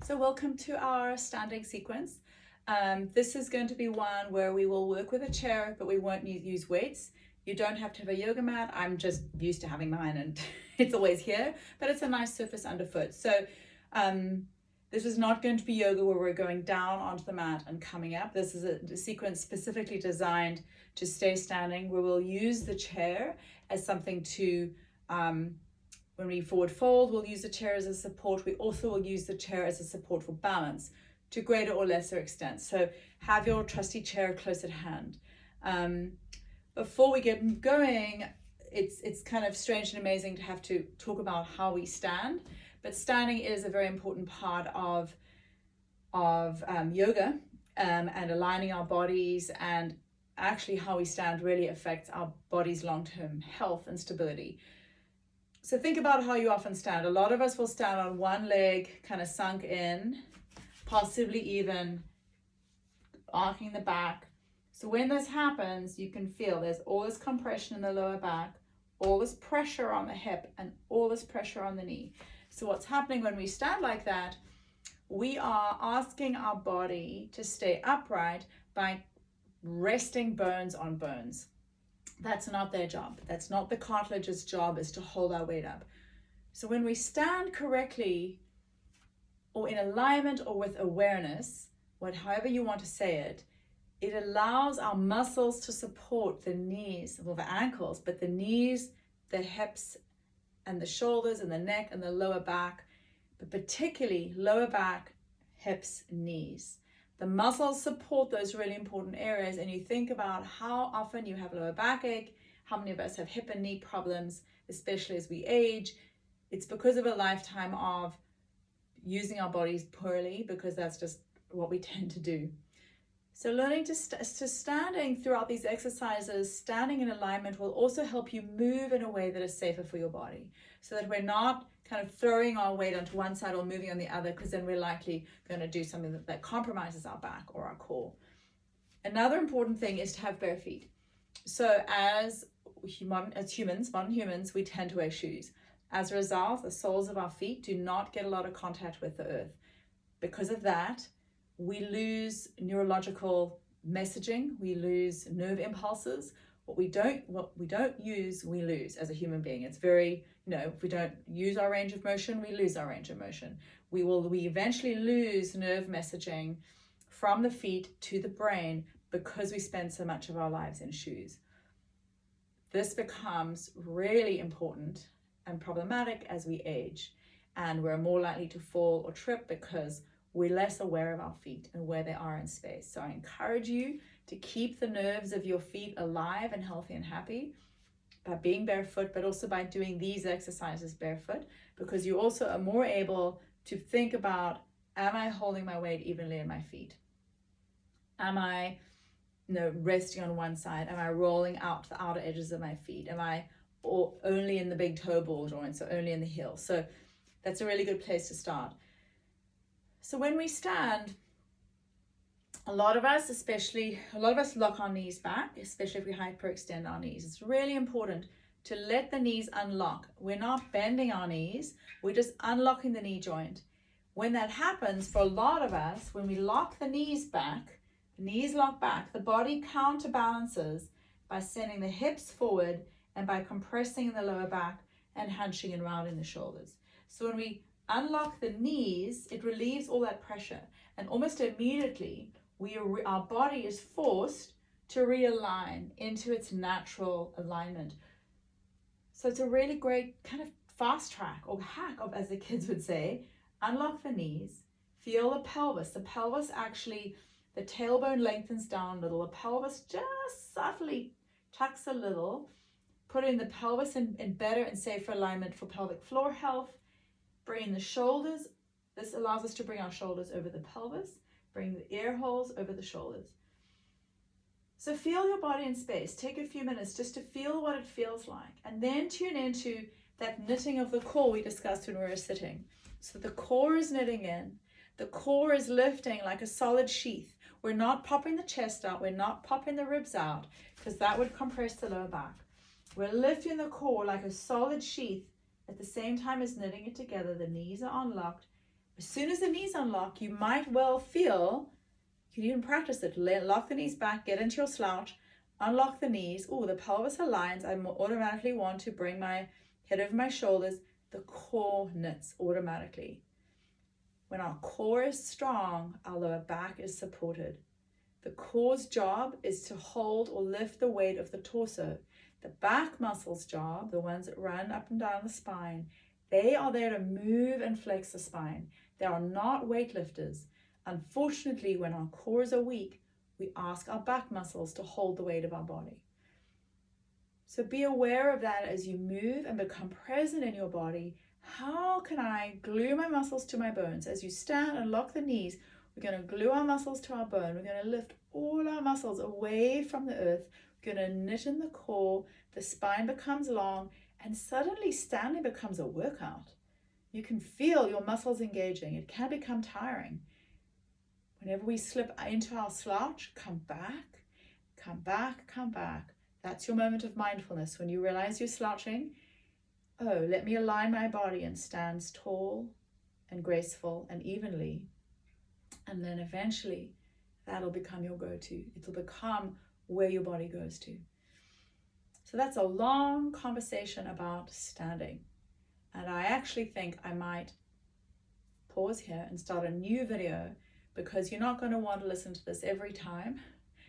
So welcome to our standing sequence. This is going to be one where we will work with a chair, but we won't use weights. You don't have to have a yoga mat. I'm just used to having mine and it's always here, but it's a nice surface underfoot. So this is not going to be yoga where we're going down onto the mat and coming up. This is a sequence specifically designed to stay standing, where we'll use the chair as something to when we forward fold, we'll use the chair as a support. We also will use the chair as a support for balance to greater or lesser extent. So have your trusty chair close at hand. Before we get going, it's kind of strange and amazing to have to talk about how we stand, but standing is a very important part of yoga and aligning our bodies, and actually how we stand really affects our body's long-term health and stability. So think about how you often stand. A lot of us will stand on one leg, kind of sunk in, possibly even arcing the back. So when this happens, you can feel there's all this compression in the lower back, all this pressure on the hip, and all this pressure on the knee. So what's happening when we stand like that, we are asking our body to stay upright by resting bones on bones. That's not their job. That's not the cartilage's job, is to hold our weight up. So when we stand correctly, or in alignment, or with awareness, however you want to say it, it allows our muscles to support the knees, well, the ankles, but the knees, the hips, and the shoulders, and the neck, and the lower back, but particularly lower back, hips, knees. The muscles support those really important areas, and you think about how often you have lower backache, how many of us have hip and knee problems, especially as we age. It's because of a lifetime of using our bodies poorly, because that's just what we tend to do. So learning to standing throughout these exercises, standing in alignment, will also help you move in a way that is safer for your body, so that we're not kind of throwing our weight onto one side or moving on the other, because then we're likely going to do something that compromises our back or our core. Another important thing is to have bare feet. So as humans, modern humans, we tend to wear shoes. As a result, the soles of our feet do not get a lot of contact with the earth. Because of that, we lose neurological messaging, we lose nerve impulses. What we don't use, we lose as a human being. It's very, if we don't use our range of motion, we lose our range of motion. We eventually lose nerve messaging from the feet to the brain, because we spend so much of our lives in shoes. This becomes really important and problematic as we age, and we're more likely to fall or trip because we're less aware of our feet and where they are in space. So I encourage you to keep the nerves of your feet alive and healthy and happy by being barefoot, but also by doing these exercises barefoot, because you also are more able to think about, am I holding my weight evenly in my feet? Am I resting on one side? Am I rolling out the outer edges of my feet? Am I only in the big toe ball joints, or only in the heel? So that's a really good place to start. So when we stand, a lot of us lock our knees back, especially if we hyperextend our knees. It's really important to let the knees unlock. We're not bending our knees, we're just unlocking the knee joint. When that happens, for a lot of us, when we lock the knees back, the knees lock back, the body counterbalances by sending the hips forward and by compressing in the lower back and hunching and rounding the shoulders. So when we unlock the knees, it relieves all that pressure, and almost immediately our body is forced to realign into its natural alignment. So it's a really great kind of fast track or hack, as the kids would say. Unlock the knees, feel the pelvis. The pelvis actually, the tailbone lengthens down a little, the pelvis just subtly tucks a little, putting the pelvis in better and safer alignment for pelvic floor health. Bring the shoulders. This allows us to bring our shoulders over the pelvis, bring the ear holes over the shoulders. So feel your body in space. Take a few minutes just to feel what it feels like, and then tune into that knitting of the core we discussed when we were sitting. So the core is knitting in, the core is lifting like a solid sheath. We're not popping the chest out, we're not popping the ribs out, because that would compress the lower back. We're lifting the core like a solid sheath. At the same time as knitting it together, the knees are unlocked, As soon as the knees unlock, you might well feel, you can even practice it, lock the knees back, get into your slouch, unlock the knees. Oh, the pelvis aligns. I automatically want to bring my head over my shoulders. The core knits automatically. When our core is strong, our lower back is supported. The core's job is to hold or lift the weight of the torso. The back muscles' job, the ones that run up and down the spine, they are there to move and flex the spine. They are not weightlifters. Unfortunately, when our cores are weak, we ask our back muscles to hold the weight of our body. So be aware of that as you move and become present in your body. How can I glue my muscles to my bones? As you stand and lock the knees, we're going to glue our muscles to our bone. We're going to lift all our muscles away from the earth. We're going to knit in the core. The spine becomes long, and suddenly standing becomes a workout. You can feel your muscles engaging. It can become tiring. Whenever we slip into our slouch, come back, come back, come back. That's your moment of mindfulness. When you realize you're slouching, oh, let me align my body and stand tall and graceful and evenly. And then eventually that'll become your go-to. It'll become where your body goes to. So that's a long conversation about standing. And I actually think I might pause here and start a new video, because you're not going to want to listen to this every time.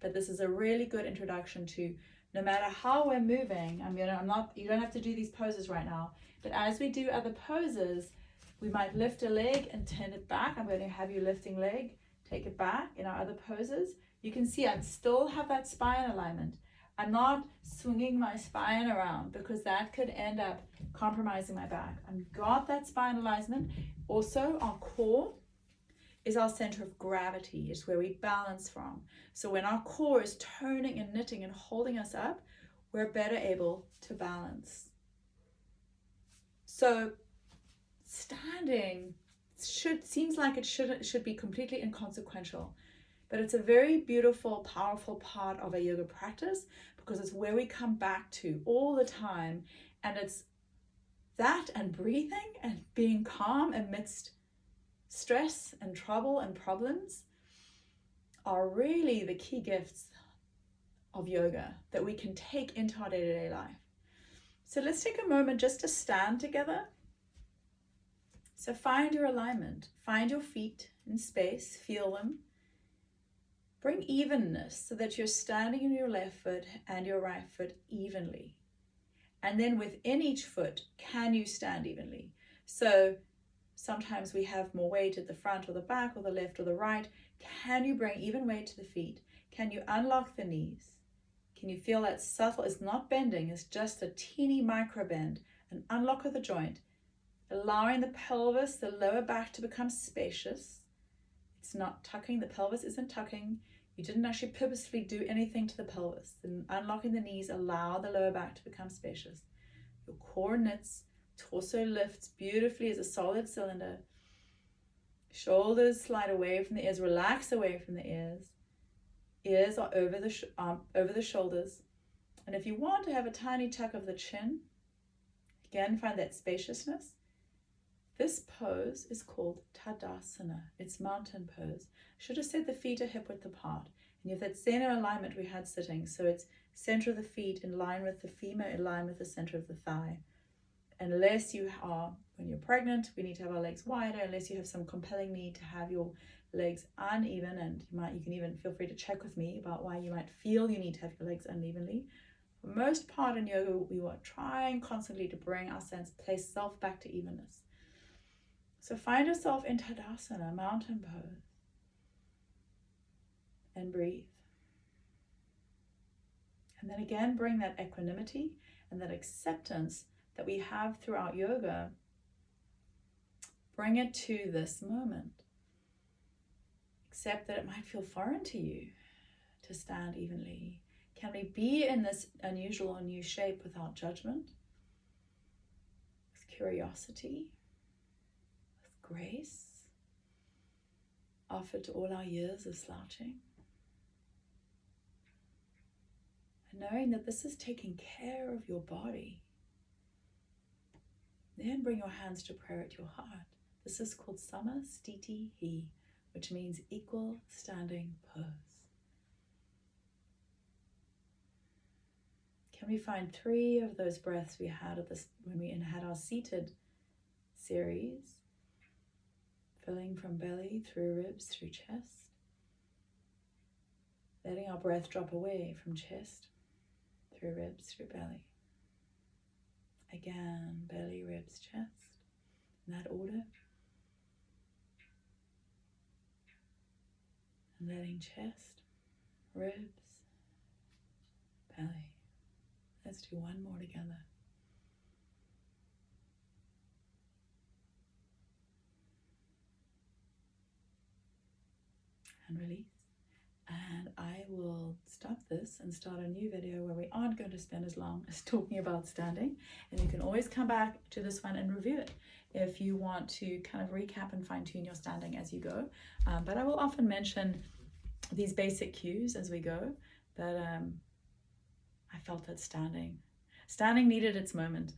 But this is a really good introduction to, no matter how we're moving, you don't have to do these poses right now, but as we do other poses, we might lift a leg and turn it back. I'm going to have you lifting leg, take it back in our other poses. You can see I still have that spine alignment. I'm not swinging my spine around, because that could end up compromising my back. I've got that spine alignment. Also, our core is our center of gravity. It's where we balance from. So when our core is turning and knitting and holding us up, we're better able to balance. So standing seems like it should be completely inconsequential, but it's a very beautiful, powerful part of a yoga practice, because it's where we come back to all the time. And it's that and breathing and being calm amidst stress and trouble and problems are really the key gifts of yoga that we can take into our day-to-day life. So let's take a moment just to stand together. So find your alignment, find your feet in space, feel them. Bring evenness so that you're standing in your left foot and your right foot evenly. And then within each foot, can you stand evenly? So sometimes we have more weight at the front or the back or the left or the right. Can you bring even weight to the feet? Can you unlock the knees? Can you feel that subtle, it's not bending, it's just a teeny micro bend, an unlock of the joint, allowing the pelvis, the lower back to become spacious. It's not tucking, the pelvis isn't tucking. You didn't actually purposefully do anything to the pelvis. Then unlocking the knees, allow the lower back to become spacious. Your core knits, torso lifts beautifully as a solid cylinder. Shoulders slide away from the ears, relax away from the ears. Ears are over the shoulders. And if you want to have a tiny tuck of the chin, again, find that spaciousness. This pose is called Tadasana. It's mountain pose. Should have said the feet are hip width apart. And you have that center alignment we had sitting. So it's center of the feet in line with the femur, in line with the center of the thigh. Unless you are, when you're pregnant, we need to have our legs wider, unless you have some compelling need to have your legs uneven, and you can even feel free to check with me about why you might feel you need to have your legs unevenly. For most part in yoga, we are trying constantly to bring our place self back to evenness. So find yourself in Tadasana, mountain pose, and breathe. And then again, bring that equanimity and that acceptance that we have throughout yoga. Bring it to this moment. Accept that it might feel foreign to you to stand evenly. Can we be in this unusual or new shape without judgment, with curiosity, with grace, offered to all our years of slouching? And knowing that this is taking care of your body. Then bring your hands to prayer at your heart. This is called Samastiti He, which means equal standing pose. Can we find 3 of those breaths we had at this when we had our seated series, filling from belly through ribs through chest, letting our breath drop away from chest through ribs through belly. Again, belly, ribs, chest, in that order. And letting chest, ribs, belly. Let's do one more together. And release. And I will stop this and start a new video where we aren't going to spend as long as talking about standing. And you can always come back to this one and review it if you want to kind of recap and fine tune your standing as you go. But I will often mention these basic cues as we go that I felt that standing needed its moment.